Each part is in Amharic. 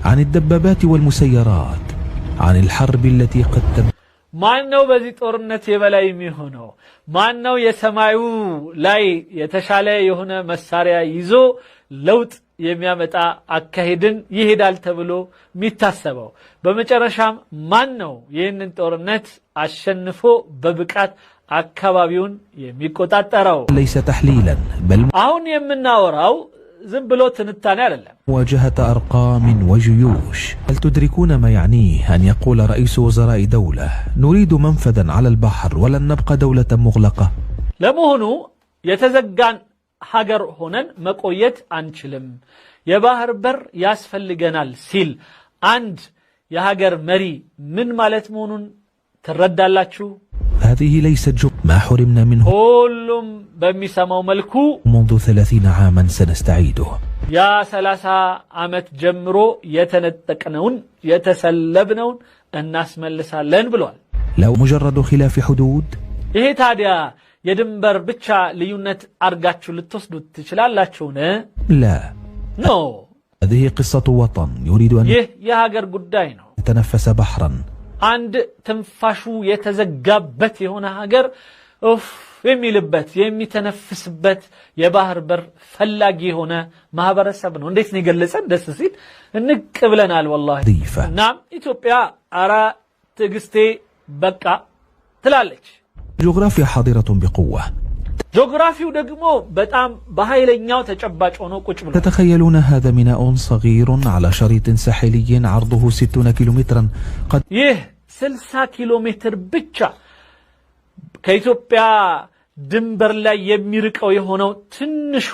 عن الدبابات والمسيرات عن الحرب التي قد ማነው በዚህ ጦርነት የበላይ የሚሆነው? ማነው የሰማዩ ላይ የተሻለ የሆነ መሳሪያ ይዞ ለውጥ የሚያመጣ አካሄድን ይሄዳል ተብሎ የሚታሰበው? በመጨረሻም ማነው ይህንን ጦርነት አሸንፎ በብቃት አካባቢውን የሚቆጣጠረው? ليس تحليلا بل አሁን የምናወራው ዝም ብሎ ትንታኔ አይደለም። مواجهة أرقام وجيوش. هل تدركون ما يعنيه أن يقول رئيس وزراء دولة نريد منفذا على البحر ولن نبقى دولة مغلقة؟ ለመሆኑ የተዘጋን ሀገር ሆነን መቆየት አንችልም፣ የባህር በር ያስፈልገናል ሲል አንድ የሀገር መሪ ምን ማለት መሆኑን ትረዳላችሁ? هذه ليست ما حرمنا منه ሁሉም በሚሰማው መልኩ منذ 30 عاما سنستعيده. ያ 30 ዓመት ጀምሮ የተነጠቅነውን የተሰለብነውን እናስመልሳለን ብሏል። لو مجرد خلاف حدود ይሄ ታዲያ የድንበር ብቻ ልዩነት አርጋችሁ ልትወስዱት ትችላላችሁን? لا ኖ هذه قصة وطن يريد أن ይህ የሀገር ጉዳይ ነው። يتنفس بحرا አንድ ትንፋሹ የተዘጋበት የሆነ ሀገር ኡፍ የሚልበት የሚተነፍስበት የባህር በር ፈላጊ የሆነ ማህበረሰብ ነው። እንዴት ነው የገለጸን? ደስ ሲል እንቅ ብለናል والله። እናም ኢትዮጵያ አራ ትግስቴ በቃ ትላለች። جغرافيا حاضرة بقوة. ጂኦግራፊው ደግሞ በጣም በኃይለኛው ተጨባጭ ሆኖ ቁጭ ብሏል። تتخيلون هذا ميناء صغير على شريط ساحلي عرضه 60 كيلومترا قد ይህ 60 ኪሎ ሜትር ብቻ ከኢትዮጵያ ድንበር ላይ የሚርቀው የሆነው ትንሹ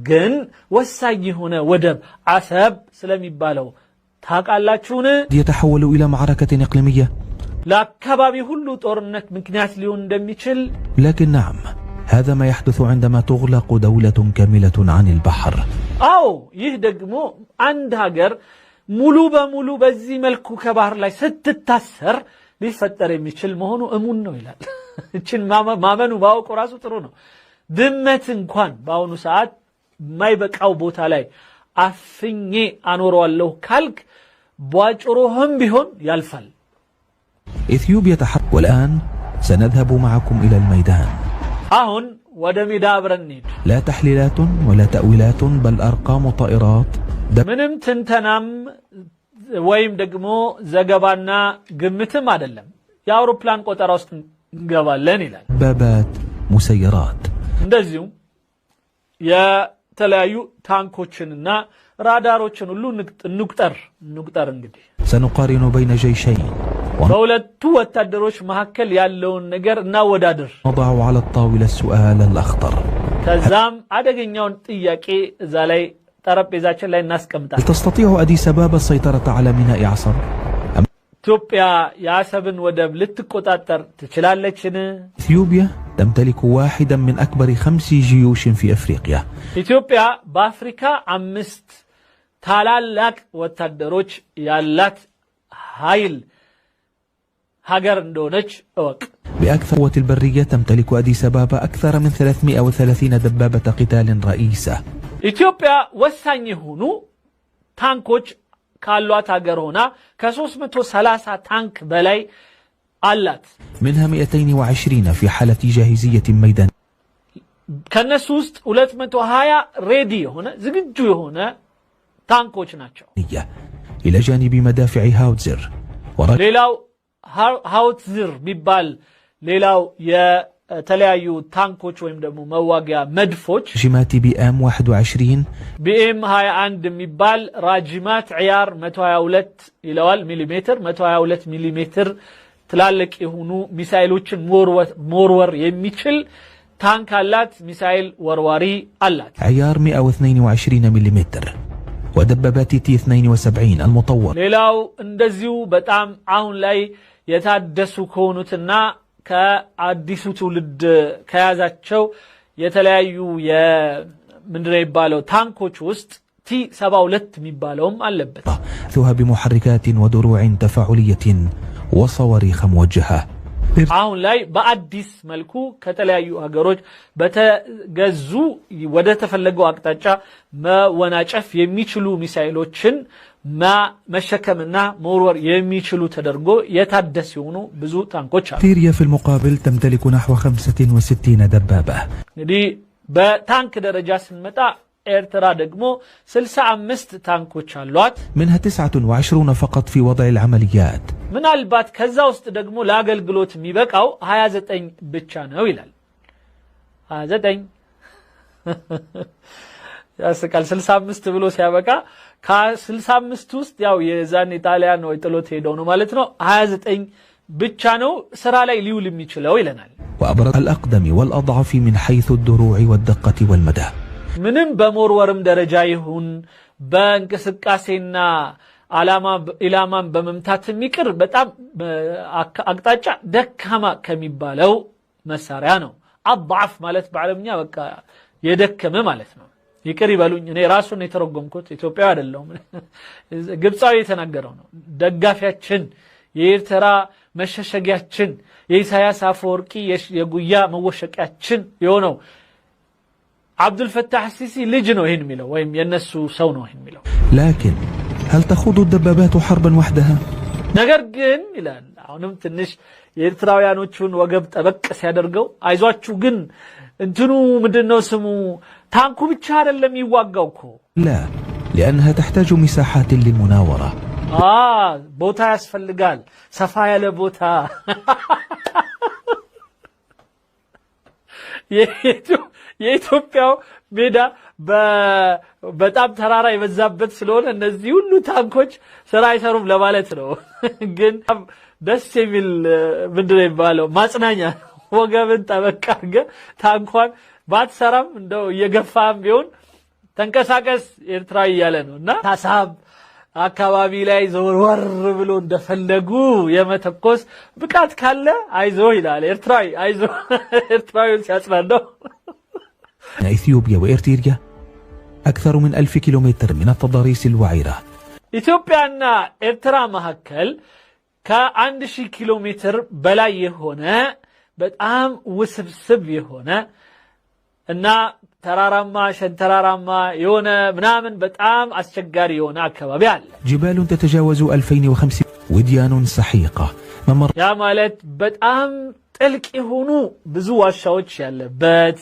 ግን ወሳኝ የሆነ ወደብ አሰብ ስለሚባለው ታውቃላችሁን? يتحول إلى معركة إقليمية. ለአካባቢ ሁሉ ጦርነት ምክንያት ሊሆን እንደሚችል لكن نعم هذا ما يحدث عندما تغلق دولة كاملة عن البحر. አዎ ይህ ደግሞ አንድ ሀገር ሙሉ በሙሉ በዚህ መልኩ ከባህር ላይ ስትታሰር ሊፈጠር የሚችል መሆኑ እሙን ነው ይላል። እቺን ማመኑ ባውቁ ራሱ ጥሩ ነው። ድመት እንኳን በአሁኑ ሰዓት የማይበቃው ቦታ ላይ አፍኜ አኖረዋለሁ ካልክ ቧጭሮህም ቢሆን ያልፋል። إثيوبيا تحرك والآن سنذهب معكم إلى الميدان. አሁን ወደ ሜዳ አብረን እንሂድ። لا تحليلات ولا تأويلات بل أرقام طائرات ምንም ትንተናም ወይም ደግሞ ዘገባና ግምትም አይደለም፣ የአውሮፕላን ቆጠራ ውስጥ እንገባለን ይላል። دبابات مسيرات እንደዚሁም የተለያዩ ታንኮችንና ራዳሮችን ሁሉ እንቁጠር እንግዲህ سنقارن بين جيشين በሁለቱ ወታደሮች መካከል ያለውን ነገር እናወዳድር። نضع على الطاولة السؤال الأخطر. ከዛም አደገኛውን ጥያቄ እዛ ላይ ጠረጴዛችን ላይ እናስቀምጣለን። هل تستطيع أديس أبابا السيطرة على ميناء عصر؟ ኢትዮጵያ የአሰብን ወደብ ልትቆጣጠር ትችላለችን? إثيوبيا تمتلك واحدا من أكبر 5 جيوش في أفريقيا. ኢትዮጵያ በአፍሪካ 5 ታላላቅ ወታደሮች ያላት ኃይል ሀገር እንደሆነች እወቅ። بأكثر قوة البرية تمتلك أديس أبابا أكثر من 330 دبابة قتال رئيسة. ኢትዮጵያ ወሳኝ የሆኑ ታንኮች ካሏት ሀገር ሆና ከ330 ታንክ በላይ አላት። منها 220 في حالة جاهزية ميدان. ከነሱ ውስጥ 220 ሬዲ የሆነ ዝግጁ የሆነ ታንኮች ናቸው። إلى جانب مدافع هاوتزر. ሌላው ሃውትዝር ቢባል ሌላው የተለያዩ ታንኮች ወይም ደግሞ መዋጊያ መድፎች ራጂማት ቢኤም 21 ቢኤም 21 የሚባል ራጂማት ዕያር 122 ይለዋል ሚሊሜትር 122 ሚሊሜትር ትላልቅ የሆኑ ሚሳኤሎችን ሞርወር የሚችል ታንክ አላት። ሚሳኤል ወርዋሪ አላት። ዕያር 122 ሚሊሜትር ودبابات T-72 المطور. ሌላው እንደዚሁ በጣም አሁን ላይ የታደሱ ከሆኑትና ከአዲሱ ትውልድ ከያዛቸው የተለያዩ ምንድነው ይባለው ታንኮች ውስጥ T-72 የሚባለውም አለበት። ذوها بمحركات ودروع تفاعلية وصواريخ موجهة. አሁን ላይ በአዲስ መልኩ ከተለያዩ ሀገሮች በተገዙ ወደ ተፈለገው አቅጣጫ መወናጨፍ የሚችሉ ሚሳኤሎችን መሸከምና መወርወር የሚችሉ ተደርጎ የታደሱ የሆኑ ብዙ ታንኮች አሉ። سيريا في المقابل تمتلك نحو 65 دبابة. እንግዲህ በታንክ ደረጃ ስንመጣ ኤርትራ ደግሞ 65 ታንኮች አሏት። منها 29 فقط في وضع العمليات. ምናልባት ከዛ ውስጥ ደግሞ ለአገልግሎት የሚበቃው 29 ብቻ ነው ይላል። 29 ያስቃል። 65 ብሎ ሲያበቃ ከ65 ውስጥ ያው የዛን ኢጣሊያን ወይ ጥሎት ሄደው ነው ማለት ነው። 29 ብቻ ነው ስራ ላይ ሊውል የሚችለው ይለናል። وأبرز الأقدم والأضعف من حيث الدروع والدقة والمدى. ምንም በመወርወርም ደረጃ ይሁን በእንቅስቃሴና ኢላማን በመምታት የሚቀር በጣም አቅጣጫ ደካማ ከሚባለው መሳሪያ ነው። አضعፍ ማለት በአረብኛ በቃ የደከመ ማለት ነው። ይቅር ይበሉኝ እኔ ራሱን የተረጎምኩት ኢትዮጵያዊ አይደለም ግብጻዊ የተናገረው ነው። ደጋፊያችን የኤርትራ መሸሸጊያችን የኢሳያስ አፈወርቂ የጉያ መወሸቂያችን የሆነው አብዱል ፈታህ ሲሲ ልጅ ነው ይሄን የሚለው ወይም የነሱ ሰው ነው ይሄን የሚለው። لكن هل تخوض الدبابات حربا وحدها؟ ነገር ግን ይላል አሁንም ትንሽ የኤርትራውያኖቹን ወገብ ጠበቅ ሲያደርገው አይዟችሁ ግን እንትኑ ምንድነው ስሙ ታንኩ ብቻ አይደለም ይዋጋው እኮ لا لأنها تحتاج مساحات للمناورة. ቦታ ያስፈልጋል ሰፋ ያለ ቦታ የኢትዮጵያው ሜዳ በጣም ተራራ የበዛበት ስለሆነ እነዚህ ሁሉ ታንኮች ስራ አይሰሩም ለማለት ነው። ግን ደስ የሚል ምንድነው የሚባለው ማጽናኛ ወገብን ጠበቅ አድርገህ ታንኳን ባትሰራም እንደው እየገፋም ቢሆን ተንቀሳቀስ ኤርትራዊ እያለ ነውና ታሳብ አካባቢ ላይ ዘወርወር ብሎ እንደፈለጉ የመተኮስ ብቃት ካለ አይዞ ይላል ኤርትራዊ አይዞ ኤርትራዊውን ሲያጽናናው። إثيوبيا وإرتريا أكثر من 1000 كيلومتر من التضاريس الوعرة. ኢትዮጵያና ኤርትራ መካከል ከ1000 ኪሎ ሜትር በላይ የሆነ በጣም ውስብስብ የሆነ እና ተራራማ ሸንተራራማ የሆነ ምናምን በጣም አስቸጋሪ የሆነ አካባቢ አለ። جبال تتجاوز 2050 وديان سحيقة. ያ ማለት በጣም ጥልቅ የሆኑ ብዙ ዋሻዎች ያለበት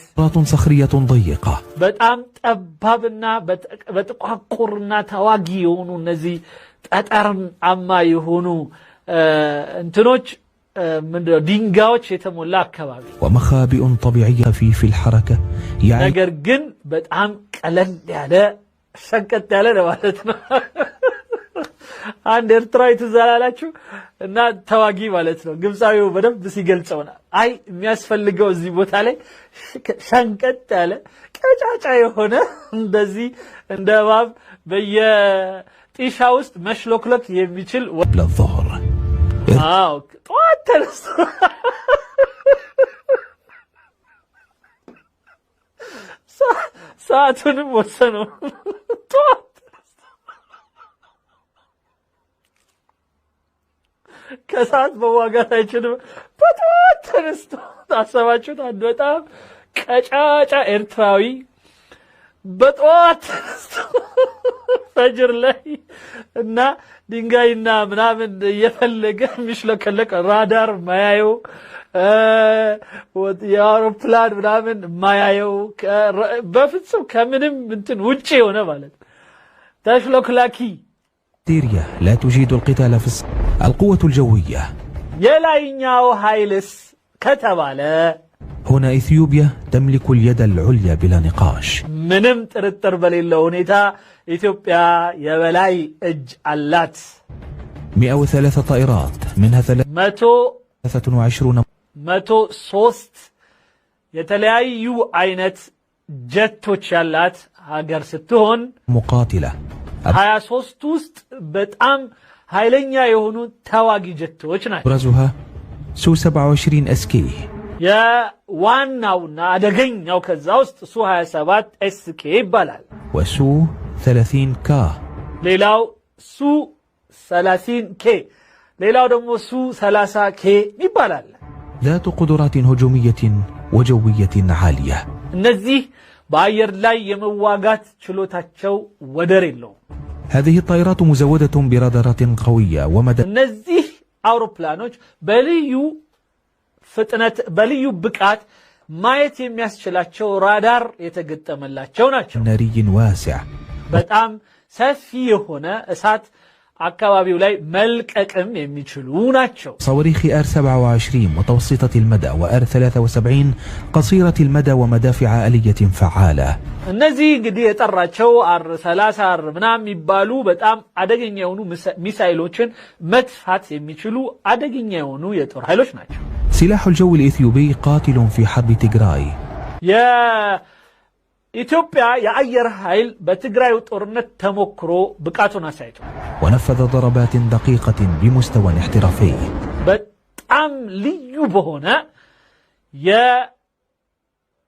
صخرية ضيقة በጣም ጠባብና በጥቋቁርና ተዋጊ የሆኑ እነዚህ ጠጠራማ የሆኑ እንትኖች ምንድነው ድንጋዮች የተሞላ አካባቢ ومخابئ طبيعية في الحركة ነገር ግን በጣም ቀለል ያለ ሸንቀጥ ያለ ነው ማለት ነው። አንድ ኤርትራዊ ትዛላላችሁ እና ተዋጊ ማለት ነው። ግብጻዊው በደንብ ሲገልጸውና አይ የሚያስፈልገው እዚህ ቦታ ላይ ሸንቀጥ ያለ ቀጫጫ የሆነ እንደዚህ እንደ እባብ በየጢሻ ውስጥ መሽሎክሎክ የሚችል ለظهر ጠዋት ተነስቶ ሰዓቱንም ወሰነው ጠዋት ከሰዓት መዋጋት አይችልም። በጠዋት ተነስቶ ታሰባችሁት አንድ በጣም ቀጫጫ ኤርትራዊ በጠዋት ተነስቶ ፈጅር ላይ እና ድንጋይና ምናምን እየፈለገ የሚሽለከለቅ ራዳር ማያየው የአውሮፕላን ምናምን ማያየው በፍጹም ከምንም እንትን ውጪ የሆነ ማለት ተሽሎክላኪ سيريا لا تجيد القتال في القوة الجوية. يلاينياو هايلس كتباله هنا إثيوبيا تملك اليد العليا بلا نقاش. منم ترتر بليلو هونيتا إثيوبيا يبلاي إج اللات 103 طائرات منها 23 103 يتلايو عينت جتوش اللات هاجر ستون مقاتلة 23 ውስጥ በጣም ኃይለኛ የሆኑ ተዋጊ ጀቶች ናቸው። برزها سو 27 SK የዋናውና አደገኛው ከዛ ውስጥ ሱ 27 SK ይባላል። وسو 30K ሌላው ሱ 30K ሌላው ደግሞ ሱ 30K ይባላል። ذات قدرات هجومية وجوية عالية. እነዚህ በአየር ላይ የመዋጋት ችሎታቸው ወደር የለውም። هذه الطائرات مزودة برادارات قوية ومدى እነዚህ አውሮፕላኖች በልዩ ፍጥነት በልዩ ብቃት ማየት የሚያስችላቸው ራዳር የተገጠመላቸው ናቸው። ناري واسع በጣም ሰፊ የሆነ እሳት አካባቢው ላይ መልቀቅም የሚችሉ ናቸው። صواريخ R27 متوسطة المدى وR73 قصيرة المدى ومدافع آلية فعالة. እነዚህ እንግዲህ የጠራቸው R30 ምናምን የሚባሉ በጣም አደገኛ የሆኑ ሚሳኤሎችን መጥፋት የሚችሉ አደገኛ የሆኑ የጦር ኃይሎች ናቸው። سلاح الجو الإثيوبي قاتل في حرب تيغراي. ኢትዮጵያ የአየር ኃይል በትግራይ ጦርነት ተሞክሮ ብቃቱን አሳይቷል። ونفذ ضربات دقيقة بمستوى احترافي. በጣም ልዩ በሆነ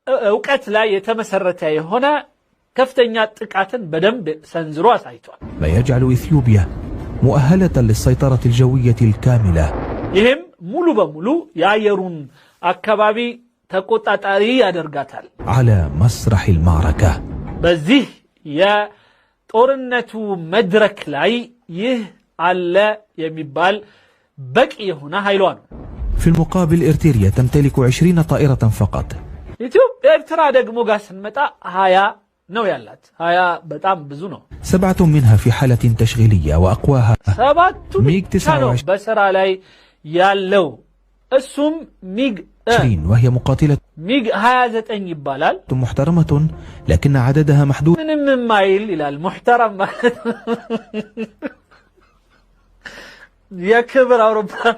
የእውቀት ላይ የተመሰረተ የሆነ ከፍተኛ ጥቃትን በደንብ ሰንዝሮ አሳይቷል። ما يجعل إثيوبيا مؤهلة للسيطرة الجوية الكاملة. ይህም ሙሉ በሙሉ የአየሩን አካባቢ ተቆጣጣሪ ያደርጋታል። على مسرح المعركة. በዚህ የጦርነቱ መድረክ ላይ ይህ አለ የሚባል በቂ የሆነ ኃይሏ ነው። في المقابل إرتريا تمتلك 20 طائرة فقط. ኢትዮጵያ ኤርትራ ደግሞ ጋር ስንመጣ 20 ነው ያላት። 20 በጣም ብዙ ነው። 7 منها في حالة تشغيلية وأقواها ሚግ 29 በስራ ላይ ያለው እሱም ሚግ 20 وهي مقاتلة ሚግ 29 ይባላል። محترمة لكن عددها محدود. ምንም ማይል ይላል محترم ማለት የክብር አውሮፕላን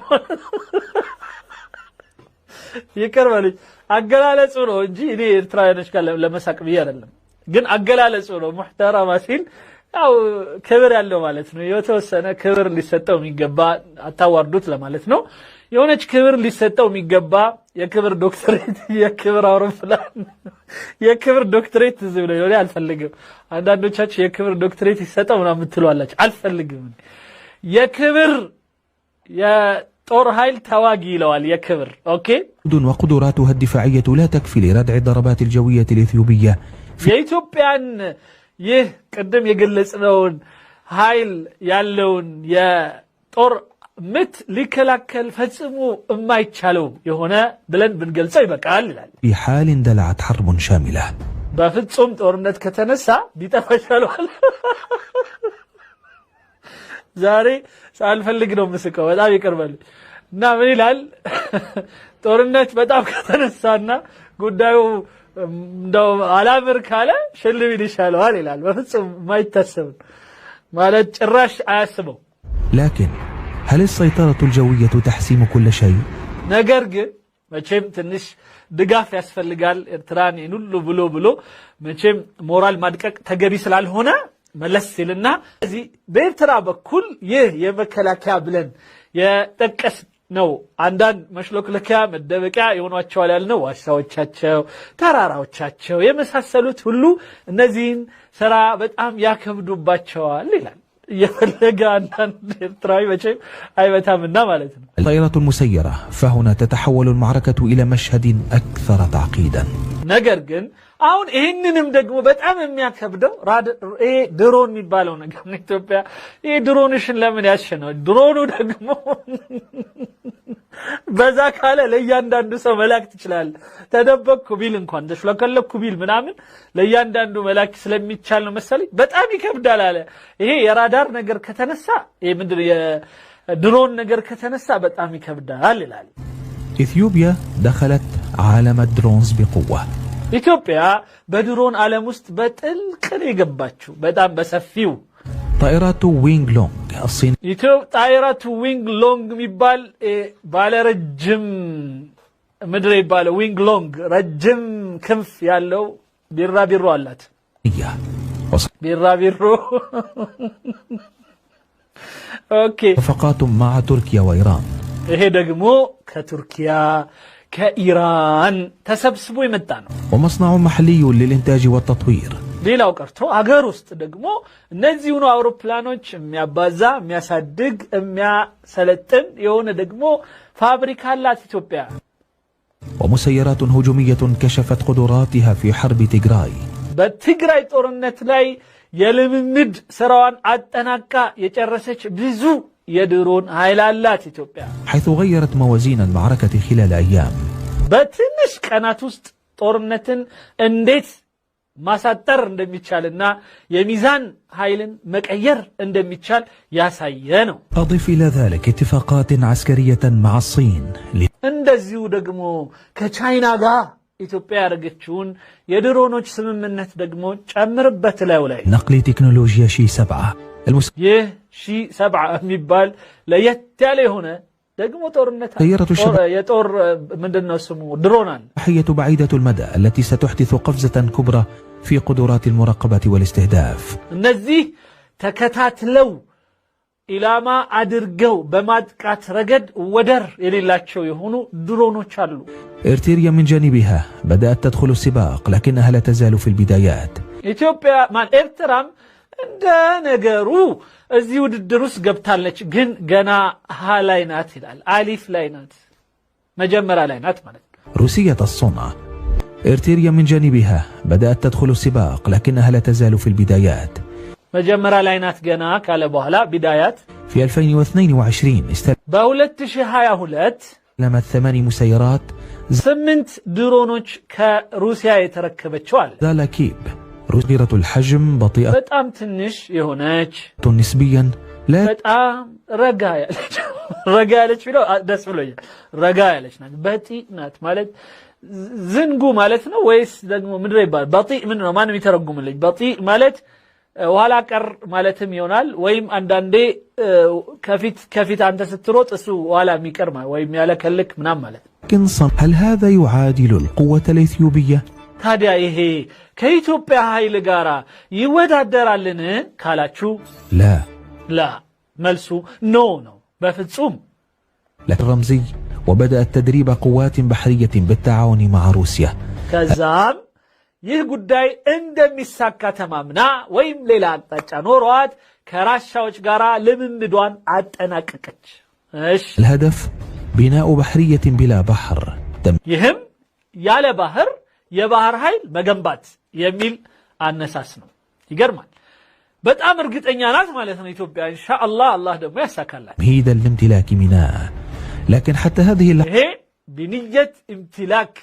ይቀርባል። አገላለጹ ነው እንጂ እኔ ኤርትራውያኖች ጋር ለመሳቅ ብዬ አይደለም፣ ግን አገላለጹ ነው። محترم ሲል ያው ክብር ያለው ማለት ነው። የተወሰነ ክብር ሊሰጠው የሚገባ አታዋርዱት ለማለት ነው። የሆነች ክብር ሊሰጠው የሚገባ የክብር ዶክተሬት የክብር አውሮፕላን የክብር ዶክተሬት ዝም ብሎ ነው አልፈልግም። አንዳንዶቻችሁ የክብር ዶክተሬት ይሰጠው ምናምን ትሏላችሁ። አልፈልግም። የክብር የጦር ኃይል ተዋጊ ይለዋል የክብር ኦኬ። وقدراتها الدفاعية لا تكفي لردع الضربات الجوية الإثيوبية. የኢትዮጵያን ይህ ቅድም የገለጽነውን ኃይል ያለውን የጦር ምት ሊከላከል ፈጽሞ የማይቻለው የሆነ ብለን ብንገልጸው ይበቃል ይላል። في حال اندلعت حرب شاملة. በፍጹም ጦርነት ከተነሳ ቢጠፋ ይሻላል። ዛሬ ሳልፈልግ ነው ምስቀው በጣም ይቀርባል እና ምን ይላል? ጦርነት በጣም ከተነሳና ጉዳዩ እንደው አላምር ካለ ሽልሚል ይሻላል ይላል። በፍጹም ማይታሰብ ማለት ጭራሽ አያስበው። لكن هل السيطرة الجوية تحسم كل شيء؟ ነገር ግን መቼም ትንሽ ድጋፍ ያስፈልጋል። ኤርትራን ይኑሉ ብሎ መቼም ሞራል ማድቀቅ ተገቢ ስላልሆነ መለስ ሲልና እዚህ በኤርትራ በኩል ይህ የመከላከያ ብለን የጠቀስ ነው አንዳንድ መሽሎክለኪያ መደበቂያ የሆኗቸዋል ያልነው ዋሻዎቻቸው፣ ተራራዎቻቸው የመሳሰሉት ሁሉ እነዚህን ስራ በጣም ያከብዱባቸዋል ይላል። የፈለገ አንዳንድ ኤርትራዊ መቼም አይበታምና ማለት ነው። الطائرات المسيرة فهنا تتحول المعركة إلى مشهد أكثر تعقيدا. ነገር ግን አሁን ይህንንም ደግሞ በጣም የሚያከብደው ይሄ ድሮን የሚባለው ነገር ነው። ኢትዮጵያ ይሄ ድሮንሽን ለምን ያሸነው? ድሮኑ ደግሞ በዛ ካለ ለእያንዳንዱ ሰው መላክ ትችላለህ። ተደበቅኩ ቢል እንኳን ተሽለከለኩ ቢል ምናምን ለእያንዳንዱ መላክ ስለሚቻል ነው መሰለኝ በጣም ይከብዳል አለ። ይሄ የራዳር ነገር ከተነሳ ይሄ ምንድነው የድሮን ነገር ከተነሳ በጣም ይከብዳል ይላል። إثيوبيا دخلت عالم الدرونز بقوة. ኢትዮጵያ በድሮን ዓለም ውስጥ በጥልቅ የገባችው በጣም በሰፊው طائرات وينغ لونغ الصين. طائرات وينغ لونغ የሚባል ባለ ረጅም ምድር ይባል ዊንግ ሎንግ ረጅም ክንፍ ያለው ቢራቢሮ አላት። ቢራቢሮ ኦኬ። اتفاقات مع تركيا وإيران. ይሄ ደግሞ ከቱርኪያ ከኢራን ተሰብስቦ የመጣ ነው። ومصنع محلي للإنتاج والتطوير. ሌላው ቀርቶ አገር ውስጥ ደግሞ እነዚህኑ አውሮፕላኖች የሚያባዛ የሚያሳድግ የሚያሰለጥን የሆነ ደግሞ ፋብሪካ አላት ኢትዮጵያ። ومسيرات هجومية كشفت قدراتها في حرب تيغراي. በትግራይ ጦርነት ላይ የልምምድ ስራዋን አጠናቃ የጨረሰች ብዙ የድሮን ኃይል አላት ኢትዮጵያ حيث غيرت موازين المعركة خلال أيام. በትንሽ ቀናት ውስጥ ጦርነትን እንዴት ማሳጠር እንደሚቻልና የሚዛን ኃይልን መቀየር እንደሚቻል ያሳየ ነው። أضف إلى ذلك اتفاقات عسكرية مع الصين እንደዚሁ ደግሞ ከቻይና ጋር ኢትዮጵያ ያደረገችውን የድሮኖች ስምምነት ደግሞ ጨምርበት ላይ نقل تكنولوجيا شي 7 ይህ ሺ 7 የሚባል ለየት ያለ የሆነ ደግሞ ጦርነት የጦር ምንድነው ስሙ ድሮናል حية بعيدة المدى التي ستحدث قفزة كبرى في قدرات المراقبة والاستهداف. እነዚህ ተከታትለው ኢላማ አድርገው በማጥቃት ረገድ ወደር የሌላቸው የሆኑ ድሮኖች አሉ። إرتيريا من جانبها بدأت تدخل السباق لكنها لا تزال في البدايات. ኢትዮጵያ ኤርትራም እንደ ነገሩ እዚህ ውድድር ውስጥ ገብታለች ግን ገና ላይ ናት ይላል አሊፍ ላይ ናት መጀመሪያ ላይ ናት ማለት روسية الصنع إرتيريا من جانبها بدأت تدخل السباق لكنها لا تزال في البدايات. መጀመሪያ ላይ ናት ገና ካለ በኋላ ቢዳያት في 2022 በ2022 استلمت 8 مسيرات 8 ድሮኖች ከሩሲያ የተረከበችዋል زالاكيب روسية الحجم بطيئة በጣም ትንሽ የሆነች نسبيا لا በጣም ረጋ ያለች ቢለው ደስ ብሎኛል ረጋ ያለች ናት በጢእ ናት ማለት ዝንጉ ማለት ነው ወይስ ደግሞ ምንድነው ይባል በጢእ ምን ነው ማንም ይተረጉምልኝ በጢእ ማለት ኋላ ቀር ማለትም ይሆናል ወይም አንዳንዴ ከፊት አንተ ስትሮጥ እሱ ኋላ የሚቀር ወይም ያለከልክ ምናም ማለት لكن هل هذا يعادل القوة الإثيوبية؟ ታዲያ ይሄ ከኢትዮጵያ ኃይል ጋራ ይወዳደራልን ካላችሁ لا መልሱ ነው በፍጹም لكن رمزي وبدأت تدريب قوات بحرية بالتعاون مع روسيا. ከዛም ይህ ጉዳይ እንደሚሳካ ተማምና ወይም ሌላ አቅጣጫ ኖሯት ከራሻዎች ጋራ ልምምዷን አጠናቀቀች። الهدف بناء بحرية بلا بحر ይህም ያለ ባህር የባህር ኃይል መገንባት የሚል አነሳስ ነው። ይገርማል። በጣም እርግጠኛ ናት ማለት ነው ኢትዮጵያ ኢንሻአላህ አላህ ደግሞ ያሳካላል። هيدا الامتلاك ميناء لكن حتى هذه ይሄ بنية امتلاك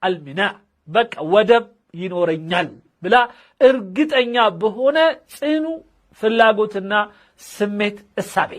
الميناء በቃ ወደብ ይኖረኛል ብላ እርግጠኛ በሆነ ጽኑ ፍላጎትና ስሜት እሳቤ